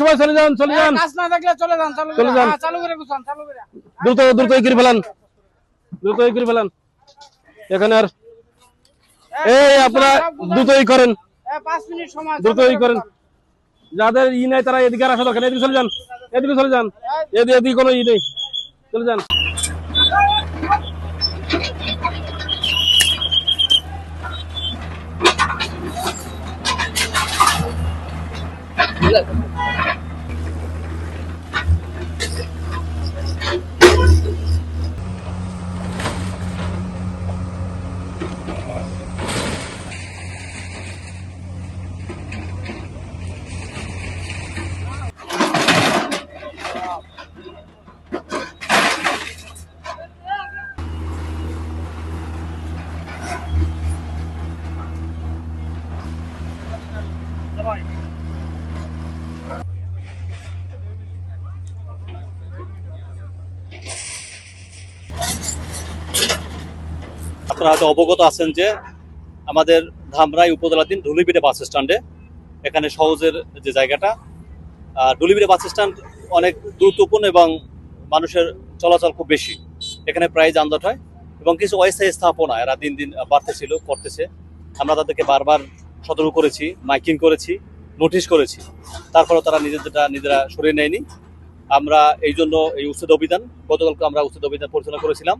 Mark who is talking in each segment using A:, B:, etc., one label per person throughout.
A: সবাই চলে যান, চলে যান,
B: কাজ না থাকলে চলে যান,
A: চলে যান।
B: চালু করে গুছান, চালু করে।
A: দ্রুত দ্রুত করে ফেলান, দ্রুত করে ফেলান। এখানে আর এই আপনারা দ্রুতই করেন,
B: 5 মিনিট সময়,
A: দ্রুতই করেন। যাদের ই নাই তারা এদিকে আসা দরকার, এদিকে চলে যান, এদিকে চলে যান, এদিকে কোনো ই নেই, চলে যান।
C: আপনারা হয়তো অবগত আছেন যে আমাদের ধামরাই উপজেলাধীন ঢুলিবিড়ে বাস স্ট্যান্ডে এখানে সহজের যে জায়গাটা, ঢুলিবিড়ে বাস স্ট্যান্ড অনেক গুরুত্বপূর্ণ এবং মানুষের চলাচল খুব বেশি। এখানে প্রায় যানজট হয় এবং কিছু অস্থায়ী স্থাপনা এরা দিন দিন বাড়তেছিল, করতেছে। আমরা তাদেরকে বারবার সতর্ক করেছি, মাইকিং করেছি, নোটিশ করেছি, তারপরেও তারা নিজেরা সরিয়ে নেয়নি। আমরা এই জন্য এই উচ্ছেদ অভিযান, গতকালকে আমরা উচ্ছেদ অভিযান পরিচালনা করেছিলাম।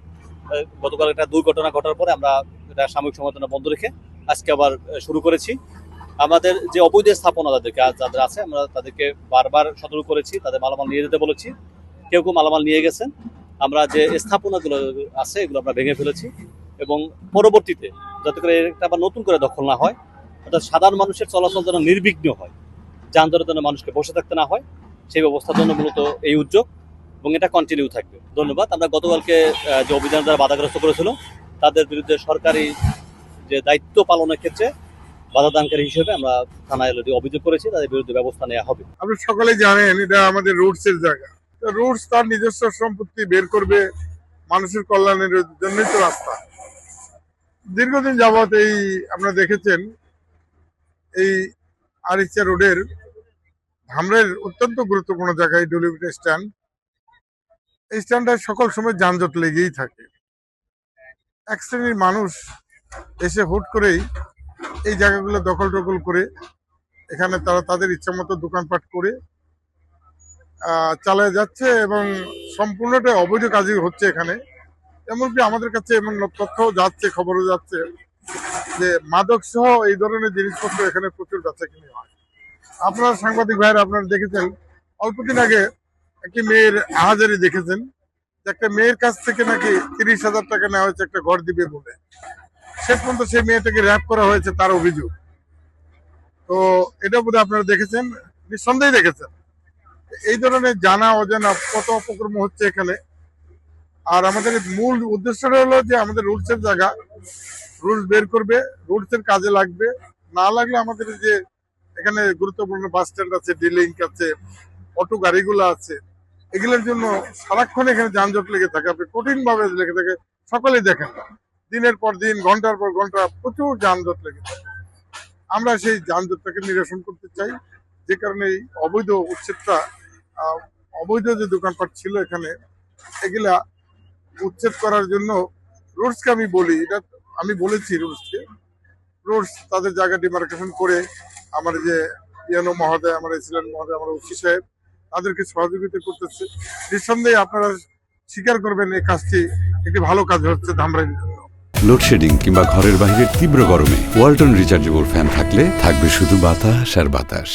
C: গতকাল একটা দুর্ঘটনা ঘটার পরে আমরা এটা সাময়িক সমালোচনা বন্ধ রেখে আজকে আবার শুরু করেছি। আমাদের যে অবৈধ স্থাপনা যাদের আছে, আমরা তাদেরকে বারবার সতর্ক করেছি, তাদের মালামাল নিয়ে যেতে বলেছি। কেউ মালামাল নিয়ে গেছেন, আমরা যে স্থাপনাগুলো আছে এগুলো আমরা ভেঙে ফেলেছি এবং পরবর্তীতে যাতে করে এটা আবার নতুন করে দখল না হয়, অর্থাৎ সাধারণ মানুষের চলাচল যেন নির্বিঘ্ন হয়, যানজটের জন্য মানুষকে বসে থাকতে না হয়, সেই ব্যবস্থার জন্য মূলত এই উদ্যোগ এবং এটা কন্টিনিউ থাকবে। ধন্যবাদ। আমরা গতকালকে যে অভিযান যারা বাধাগ্রস্ত করেছিল তাদের বিরুদ্ধে সরকারি যে দায়িত্ব পালনের ক্ষেত্রে বাধাদানকারী হিসেবে আমরা থানায় অভিযোগ করেছি, তাদের বিরুদ্ধে ব্যবস্থা নেওয়া হবে।
D: আপনি সকলেই জানেন এটা আমাদের রুটস এর জায়গা। রুটস তার নিজস্ব সম্পত্তি বের করবে মানুষের কল্যাণের জন্যই তো রাস্তা। দীর্ঘদিন যাবৎ এই আপনারা দেখেছেন এই আরিচা রোডের ধামরাইয়ের অত্যন্ত গুরুত্বপূর্ণ জায়গায় ঢুলিবিড়ে স্ট্যান্ড। এই স্ট্যান্ডে সকল সময় যানজট লেগেই থাকে। এক শ্রেণীর মানুষ এসে হুট করেই এই জায়গাগুলো দখল করে এখানে তারা তাদের ইচ্ছা মতো দোকানপাট করে চালিয়ে যাচ্ছে এবং সম্পূর্ণটা অবৈধ কাজই হচ্ছে এখানে। এমনকি আমাদের কাছে এমন তথ্য যাচ্ছে, খবরও যাচ্ছে যে মাদক সহ এই ধরনের জিনিসপত্র এখানে প্রচুর বেচাকিনি হয়। আপনারা সাংবাদিক ভাইয়েরা আপনারা দেখেছেন অল্পদিন আগে একটি মেয়ের আহাজারি দেখেছেন, যে একটা মেয়ের কাছ থেকে নাকি 30,000 টাকা নেওয়া হয়েছে একটা ঘর দিবে বলে। শেষ পর্যন্ত সেই মেয়েটাকে র্যাপ করা হয়েছে তার অভিযোগ। তো এটা বোধহয় আপনারা দেখেছেন, নিঃসন্দেহে দেখেছেন। এই ধরনের জানা অজানা কত অপকর্ম হচ্ছে এখানে। আর আমাদের মূল উদ্দেশ্যটা হলো যে আমাদের রুলস এর জায়গা, রুলস বের করবে, রুলস এর কাজে লাগবে। না লাগলে আমাদের যে এখানে গুরুত্বপূর্ণ বাস স্ট্যান্ড আছে, ডিলিংক আছে, অটো গাড়িগুলো আছে, এগুলোর জন্য সারাক্ষণ এখানে যানজট লেগে থাকে, আপনি কঠিন ভাবে লেগে থাকে। সকলেই দেখেন দিনের পর দিন, ঘন্টার পর ঘন্টা প্রচুর যানজট লেগে থাকে। আমরা সেই যানজটটাকে নিরসন করতে চাই, যে কারণে এই অবৈধ উচ্ছেদটা, অবৈধ যে দোকানপাট ছিল এখানে, এগুলা উচ্ছেদ করার জন্য রুটসকে আমি বলি, এটা আমি বলেছি রুটসকে, রুটস তাদের জায়গা ডিমার্কেশন করে আমার যে ইয়ানো মহোদয়, আমার এসিলেন্ট মহোদয়, আমার ওসি সাহেব তাদেরকে সহযোগিতা করতেছে। নিঃসন্দেহে আপনারা স্বীকার করবেন এই কাজটি একটি ভালো কাজ হচ্ছে ধামরাইয়ের জন্য।
E: লোডশেডিং কিংবা ঘরের বাইরের তীব্র গরমে ওয়ালটন রিচার্জেবল ফ্যান থাকলে থাকবে শুধু বাতাস আর বাতাস।